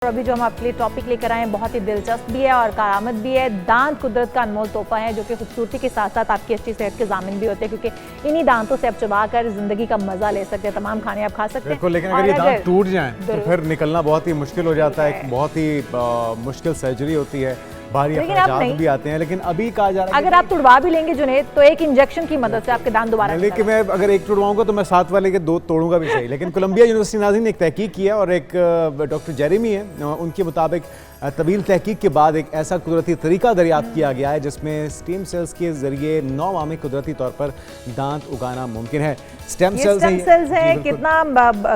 और अभी जो हम आपके लिए टॉपिक लेकर आए हैं बहुत ही दिलचस्प भी है और करामत भी है। दांत कुदरत का अनमोल तोहफा है जो कि खूबसूरती के साथ साथ आपकी अच्छी सेहत के ज़ामिन भी होते हैं, क्योंकि इन्हीं दांतों से आप चबा कर जिंदगी का मजा ले सकते हैं। तमाम खाने आप खा सकते हैं। लेकिन अगर ये दांत टूट जाएं तो फिर निकलना बहुत ही मुश्किल हो जाता है। एक बहुत ही मुश्किल सर्जरी होती है, भारी अखराजात भी आते हैं। लेकिन अभी कहा जा रहा है अगर आप तुड़वा भी लेंगे जुनैद तो एक इंजेक्शन की मदद से आपके दांत दोबारा लेकिन मैं अगर एक तुड़वाऊंगा तो मैं साथ वाले के दो तोड़ूंगा भी सही। लेकिन कोलंबिया यूनिवर्सिटी नाज़रीन ने एक तहकीक किया और एक डॉक्टर जेरेमी है, उनके मुताबिक तवील तहकीक के बाद एक ऐसा कुदरती तरीका दरियाफ्त किया गया है जिसमें स्टेम सेल्स के जरिए 9 माह में कुदरती तौर पर दांत उगाना मुमकिन है। स्टेम सेल्स है कितना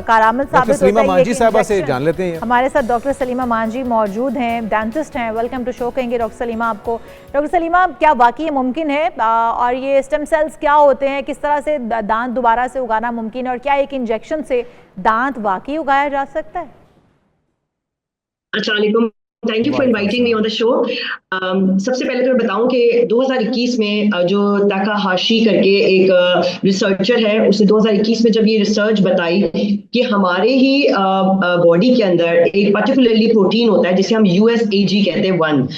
कारामत साबित होता है। सलीमा मांझी साहबा से जान लेते हैं। हमारे साथ डॉक्टर सलीमा मांझी मौजूद हैं, डेंटिस्ट हैं। वेलकम टू शो कहेंगे डॉक्टर सलीमा आपको। डॉक्टर सलीमा, क्या वाकई मुमकिन है और ये स्टेम सेल्स क्या होते हैं, किस तरह से दांत दोबारा से उगाना मुमकिन है और क्या एक इंजेक्शन से दांत वाकई उगाया जा सकता है? अस्सलाम वालेकुम, thank you for inviting me on the show. सबसे पहले तो मैं बताऊं कि 2021 में जो ताकाहाशी करके एक रिसर्चर है, उसने 2021 में जब ये रिसर्च बताई कि हमारे ही बॉडी के अंदर एक पर्टिकुलरली प्रोटीन होता है जिसे हम USAG कहते हैं 1,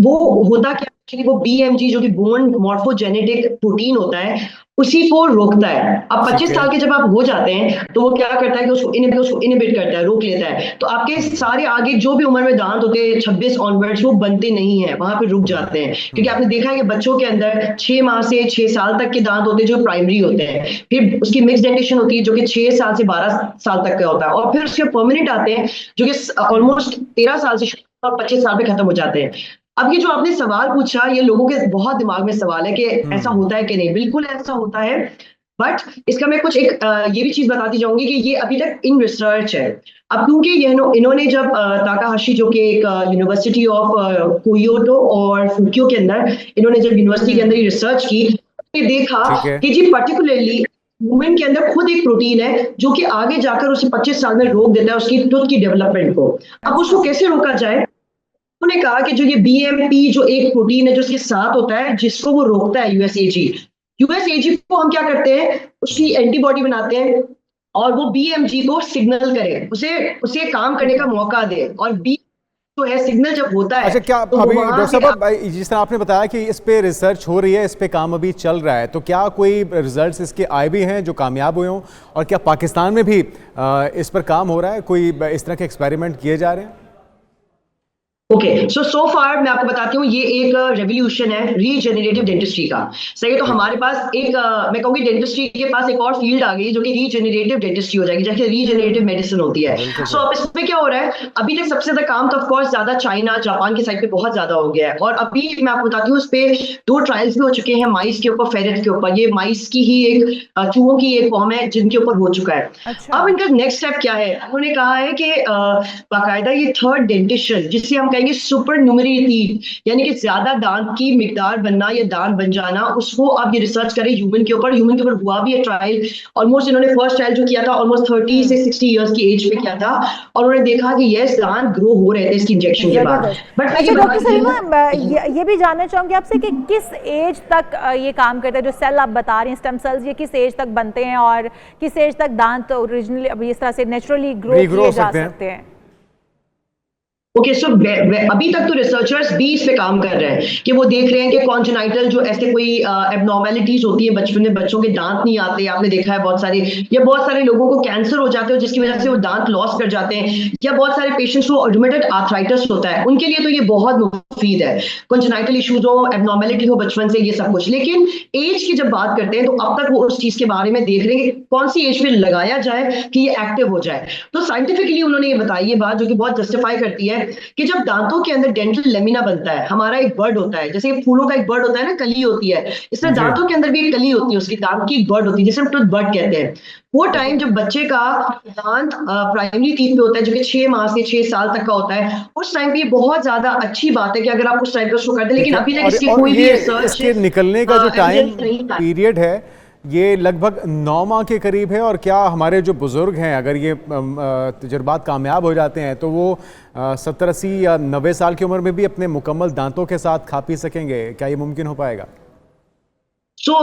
वो होता क्या एक्चुअली, वो BMG जो कि बोन मॉर्फोजेनेटिक प्रोटीन होता है, उसी को रोकता है। अब 25 साल के जब आप हो जाते हैं तो वो क्या करता है कि उसको इनहिबिट करता है, रोक लेता है। तो आपके सारे आगे जो भी उम्र में दांत होते हैं 26 ऑनवर्ड्स वो बनते नहीं है, वहां पे रुक जाते हैं। क्योंकि आपने देखा है कि बच्चों के अंदर 6 माह से 6 साल तक के दांत होते हैं जो प्राइमरी होते हैं, फिर उसकी मिक्स डेंटेशन होती है जो कि 6 साल से 12 साल तक का होता है, और फिर उसके परमानेंट आते हैं जो कि ऑलमोस्ट 13 साल से और 25 साल पे खत्म हो जाते हैं। अब ये जो आपने सवाल पूछा, ये लोगों के बहुत दिमाग में सवाल है कि ऐसा होता है कि नहीं। बिल्कुल ऐसा होता है, बट इसका मैं कुछ ये भी चीज बताती जाऊंगी कि ये अभी तक इन रिसर्च है। अब क्योंकि इन्होंने जब ताकाहाशी जो कि एक यूनिवर्सिटी ऑफ कोयोटो और फुक्यो के अंदर इन्होंने जब यूनिवर्सिटी के अंदर ही रिसर्च की, तो देखा कि जी पर्टिकुलरली वुमेन के अंदर खुद एक प्रोटीन है जो कि आगे जाकर उसे 25 साल में रोक देता है उसकी टूथ की डेवलपमेंट को। अब उसको कैसे रोका जाए? उन्होंने कहा कि जो ये BMP जो एक प्रोटीन है जो उसके साथ होता है जिसको वो रोकता है USAG को हम क्या करते हैं, उसकी एंटीबॉडी बनाते हैं और वो BMG को सिग्नल करे, उसे काम करने का मौका दे। और B जो है सिग्नल जब होता है, अच्छा, क्या तो अभी डॉक्टर साहब जिस तरह आपने बताया कि इस पे रिसर्च हो रही है, इस पे काम अभी चल रहा है, तो क्या कोई रिजल्ट्स इसके आए भी हैं जो कामयाब हुए हों? और क्या पाकिस्तान में भी इस पर काम हो रहा है, कोई इस तरह के एक्सपेरिमेंट किए जा रहे हैं? ओके, सो फार मैं आपको बताती हूँ, ये एक रेवोल्यूशन है रीजेनरेटिव डेंटिस्ट्री का। सही है, तो हमारे पास एक मैं कहूँगी डेंटिस्ट्री के पास एक और फील्ड आ गई जो कि रीजेनरेटिव डेंटिस्ट्री हो जाएगी, जैसे रीजेनरेटिव मेडिसिन होती है। सो अब इसमें क्या हो रहा है, अभी तक सबसे ज्यादा काम तो ऑफकोर्स ज्यादा चाइना जापान की साइड पे बहुत ज्यादा हो गया है, और अभी मैं आपको बताती हूँ उस पे 2 ट्रायल्स भी हो चुके हैं, माइस के ऊपर, फेरेट के ऊपर। ये माइस की ही एक चूहों की एक फॉर्म है जिनके ऊपर हो चुका है। अच्छा। अब इनका नेक्स्ट स्टेप क्या है? उन्होंने कहा है कि बाकायदा ये थर्ड डेंटिशन जिसे हम कहेंगे सुपर यानी कि ज्यादा दांत की मिकदार बनना या दांत बन जाना, उसको अब ये रिसर्च करें ह्यूमन के ऊपर हुआ भी है ट्रायल। ऑलमोस्ट इन्होंने फर्स्ट ट्रायल जो किया था ऑलमोस्ट 30 से 60 इयर्स की एज पे किया था, और उन्होंने देखा कि यस दांत ग्रो हो रहे थे इसकी इंजेक्शन के बाद। बट अच्छा डॉक्टर सलीमा, ये भी जानना चाहूंगी आपसे कि किस एज तक ये काम करता है, जो सेल आप बता रही हैं स्टेम सेल्स, ये किस एज तक बनते हैं और किस एज तक दांत ओरिजिनली अभी इस तरह से नेचुरली ग्रो किए जा सकते हैं? ओके, सो अभी तक तो रिसर्चर्स भी इस पे काम कर रहे हैं कि वो देख रहे हैं कि कॉन्जेनाइटल जो ऐसे कोई एबनॉर्मेलिटीज होती है बचपन में, बच्चों के दांत नहीं आते, आपने देखा है बहुत सारे, या बहुत सारे लोगों को कैंसर हो जाते हैं जिसकी वजह से वो दांत लॉस कर जाते हैं, या बहुत सारे पेशेंट्स को रूमेटॉइड आर्थराइटिस होता है, उनके लिए तो ये बहुत मुफीद है। कॉन्जेनाइटल इशूज हो, एबनॉर्मेलिटी हो बचपन से, ये सब कुछ। लेकिन एज की जब बात करते हैं तो अब तक वो उस चीज के बारे में देख रहे हैं कि कौन सी एज पे लगाया जाए कि ये एक्टिव हो जाए। तो साइंटिफिकली उन्होंने ये बताई, ये बात जो कि बहुत जस्टिफाई करती है कि जब दांतों के अंदर डेंटल लेमिना बनता है, हमारा एक बर्ड होता है, जैसे फूलों का एक बर्ड होता है ना, कली होती है, इसमें दांतों के अंदर भी एक कली होती है, उसकी दांत की एक बर्ड होती है जिसे हम टूथ बर्ड कहते हैं। वो टाइम जब बच्चे का दांत प्राइमरी टीथ पे होता है जो कि 6 माह से 6 साल तक का होता है, उस टाइम पे बहुत ज्यादा अच्छी बात है कि अगर आप उस टाइम पे उसको करते हैं। लेकिन अभी तक इसकी कोई भी रिसर्च, निकलने का जो टाइम पीरियड है ये लगभग 9 माह के करीब है। और क्या हमारे जो बुज़ुर्ग हैं अगर ये तजुर्बात कामयाब हो जाते हैं तो वो 70, 80 या 90 साल की उम्र में भी अपने मुकम्मल दांतों के साथ खा पी सकेंगे? क्या ये मुमकिन हो पाएगा? So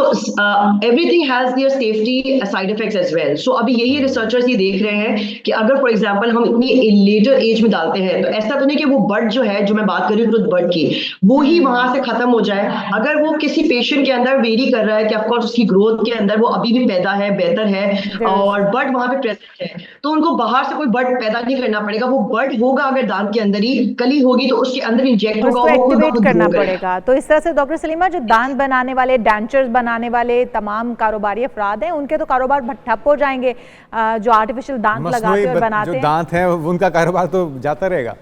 everything has their safety side effects as well. So अभी यही रिसर्चर्स ये देख रहे हैं कि अगर फॉर एग्जांपल हम इतनी लेटर एज में डालते हैं तो ऐसा तो नहीं कि वो बर्ड जो है, जो मैं बात कर रही हूँ ग्रोथ बर्ड की, वो ही वहां से खत्म हो जाए। अगर वो किसी पेशेंट के अंदर वेरी कर रहा है कि ऑफकोर्स उसकी ग्रोथ के अंदर वो अभी भी पैदा है, बेहतर है और बर्ड वहां पे प्रेजेंट है, तो उनको बाहर से कोई बर्ड पैदा नहीं करना पड़ेगा। वो बर्ड होगा अगर दांत के अंदर ही, कली होगी तो उसके अंदर इंजेक्ट होगा, उसको एक्टिवेट करना पड़ेगा। तो इस तरह से डॉक्टर सलीमा, जो दांत बनाने वाले, डेंचर्स बनाने वाले तमाम कारोबारी अफराद हैं, उनके तो कारोबार ठप हो जाएंगे, जो आर्टिफिशियल दांत लगाते और बनाते हैं। जो दांत हैं उनका कारोबार तो जाता रहेगा।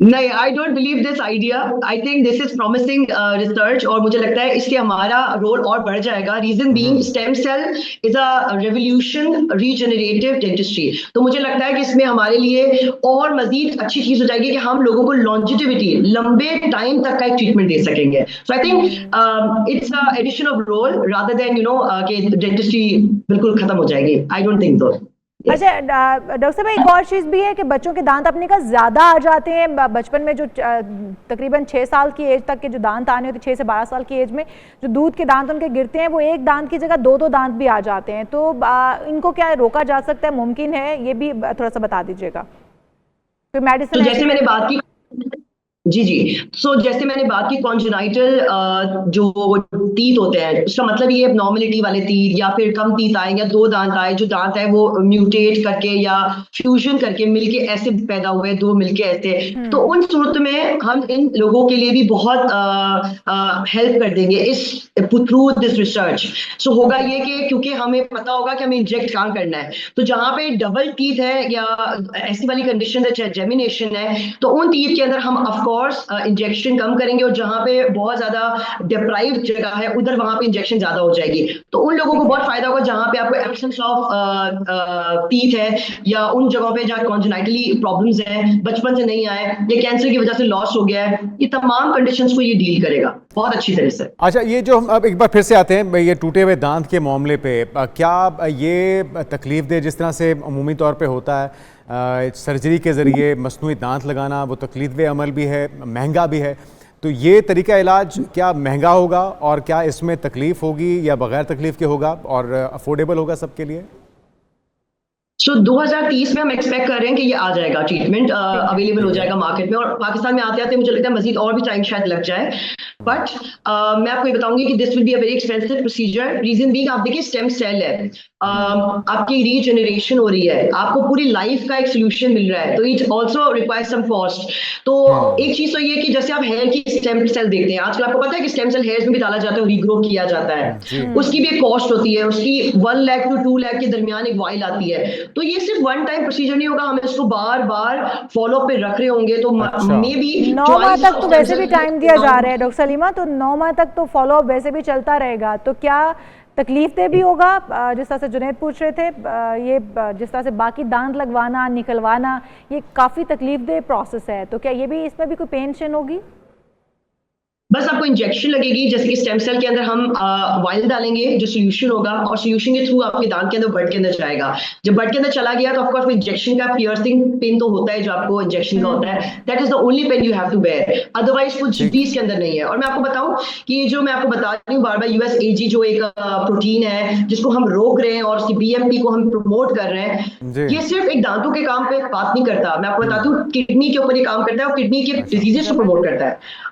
नहीं, I don't believe this idea. I think this is promising research और मुझे लगता है इससे हमारा रोल और बढ़ जाएगा। Reason being stem cell is a revolution regenerative dentistry. तो मुझे लगता है कि इसमें हमारे लिए और मजीद अच्छी चीज हो जाएगी कि हम लोगों को लॉन्जिटिविटी, लंबे टाइम तक का एक ट्रीटमेंट दे सकेंगे। So I think it's a addition of role rather than कि डेंटिस्ट्री बिल्कुल खत्म हो जाएगी। I don't think so. अच्छा डॉक्टर साहब, एक और चीज़ भी है कि बच्चों के दांत अपने का ज़्यादा आ जाते हैं बचपन में, जो तकरीबन 6 साल की एज तक के जो दांत आने होते हैं, 6 से 12 साल की एज में जो दूध के दांत उनके गिरते हैं, वो एक दांत की जगह दो दांत भी आ जाते हैं। तो इनको क्या रोका जा सकता है, मुमकिन है? ये भी थोड़ा सा बता दीजिएगा। कोई मेडिसिन? तो जैसे मैंने बात की, जी जी, सो जैसे मैंने बात की कॉन्जेनाइटल जो टीथ होते हैं, उसका मतलब ये एबनॉर्मलिटी वाले टीथ या फिर कम टीथ आए या 2 दांत आए, जो दांत है वो म्यूटेट करके या फ्यूजन करके मिलके ऐसे पैदा हुए, 2 मिलके ऐसे, तो उन सूरत में हम इन लोगों के लिए भी बहुत हेल्प कर देंगे इस थ्रू दिस रिसर्च। सो होगा ये कि क्योंकि हमें पता होगा कि हमें इंजेक्ट कहाँ करना है, तो जहाँ पे डबल टीथ है या ऐसी वाली कंडीशन है, जेमिनेशन है, तो उन टीथ के अंदर हम इंजेक्शन कम करेंगे और जहां पे बहुत ज्यादा डिप्राइव्ड जगह है उधर वहां पे इंजेक्शन ज्यादा हो जाएगी। तो उन लोगों को बहुत फायदा होगा जहां पे आपको एब्सेंस ऑफ टीथ है या उन जगहों पे जहां कॉन्जेनाइटली प्रॉब्लम्स हैं, बचपन से नहीं आए या कैंसर की वजह से लॉस हो गया है, ये तमाम कंडीशंस को ये डील करेगा बहुत अच्छी तरह से। अच्छा, ये जो हम अब एक बार फिर से आते हैं ये टूटे हुए दांत के मामले पे, क्या ये तकलीफ दे जिस तरह से अमूमी तौर पे होता है सर्जरी के ज़रिए मसनूई दांत लगाना, वो तकलीफ अमल भी है, महंगा भी है, तो ये तरीका इलाज क्या महंगा होगा और क्या इसमें तकलीफ होगी या बग़ैर तकलीफ के होगा और अफोर्डेबल होगा सबके लिए? सो 2030 में हम एक्सपेक्ट कर रहे हैं कि ये आ जाएगा, ट्रीटमेंट अवेलेबल हो जाएगा मार्केट में, और पाकिस्तान में आते आते मुझे लगता है मजीद और भी टाइम शायद लग जाए। बट मैं आपको ये बताऊंगी कि this will be a very expensive procedure. Reason being, आप देखिए स्टेम सेल है, आपकी रीजनरेशन हो रही है, आपको पूरी लाइफ का एक सोल्यूशन मिल रहा है, तो it also requires some cost. तो एक चीज तो ये कि जैसे आप हेयर की स्टेम सेल देखते हैं आजकल, आपको पता है कि स्टेम सेल हेयर्स में भी डाला जाता है, रीग्रो किया जाता है, उसकी भी एक कॉस्ट होती है, उसकी 1 लाख to 2 लाख के दरमियान एक वाइल आती है। तो ये सिर्फ वन टाइम प्रोसीजर नहीं होगा, हम इसको बार बार फॉलो पे रख रहे होंगे। तो मे बी 9 माह तक तो वैसे भी टाइम दिया जा रहा है डॉक्टर सलीमा, तो 9 माह तक तो फॉलो अप वैसे भी चलता रहेगा, तो क्या तकलीफ दे भी होगा? जिस तरह से जुनैद पूछ रहे थे, ये जिस तरह से बाकी दांत लगवाना, निकलवाना, ये काफ़ी तकलीफ दे प्रोसेस है, तो क्या ये भी, इसमें भी कोई पेंशन होगी? बस आपको इंजेक्शन लगेगी, जैसे कि स्टेम सेल के अंदर हम वाइल डालेंगे जो सोल्यूशन होगा, और सोल्यूशन के थ्रू आपके दांत के अंदर, ब्लड के अंदर जाएगा। जब ब्लड के अंदर चला गया तो ऑफकोर्स इंजेक्शन का पियर्सिंग पेन तो होता है, जो आपको इंजेक्शन का होता है, that is the only pain you have to bear, otherwise कुछ भी इसके अंदर नहीं है। और मैं आपको बताऊं कि ये जो मैं आपको बता रही हूँ बार बार, USAG जो एक प्रोटीन है जिसको हम रोक रहे हैं और उसकी BMP को हम प्रमोट कर रहे हैं, ये सिर्फ एक दांतों के काम पे बात नहीं करता, मैं आपको बताती हूँ किडनी के ऊपर ये काम करता है और किडनी के डिजीजेस को प्रमोट करता है।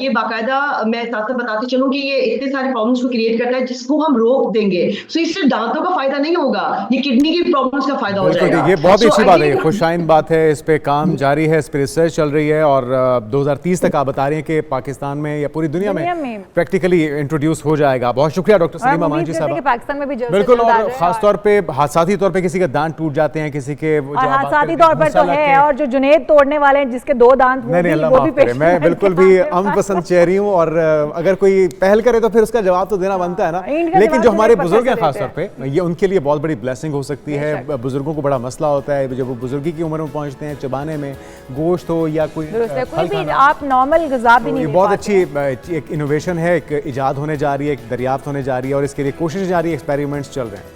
ये बाकायदा मैं साथ साथ बताती चलूं कि ये इतने सारे प्रॉब्लम्स को क्रिएट करता है जिसको हम रोक देंगे। सो इससे दांतों का फायदा नहीं होगा, ये किडनी की प्रॉब्लम्स का फायदा हो जाएगा। ये बहुत अच्छी बात है, खुशाइन बात है, इस पे काम जारी है, इस पे रिसर्च चल रही है और 2030 तक आप बता रही हैं कि पाकिस्तान में या पूरी दुनिया में प्रैक्टिकली इंट्रोड्यूस हो जाएगा। बहुत शुक्रिया डॉक्टर सलीमा मांझी साहब। पाकिस्तान में भी बिल्कुल, और खासतौर पे हादसाती तौर पे किसी के दांत टूट जाते हैं, किसी के हादसाती तौर पर तो है, और जो जुनैद तोड़ने वाले हैं जिसके 2 दांत, वो भी मैं बिल्कुल भी अमन पसंद चेहरी हूँ, और अगर कोई पहल करे तो फिर उसका जवाब तो देना बनता है ना। लेकिन जो हमारे बुजुर्ग हैं खासतौर पे, ये उनके लिए बहुत बड़ी ब्लेसिंग हो सकती है। बुजुर्गों को बड़ा मसला होता है जब वो बुजुर्गी की उम्र में पहुंचते हैं, चबाने में गोश्त हो या कोई भी आप नॉर्मल ग़िज़ा भी नहीं, बहुत अच्छी एक इनोवेशन है, एक इजाद होने जा रही है, एक दरियाफ्त होने जा रही है और इसके लिए कोशिश जारी है, एक्सपेरिमेंट्स चल रहे हैं।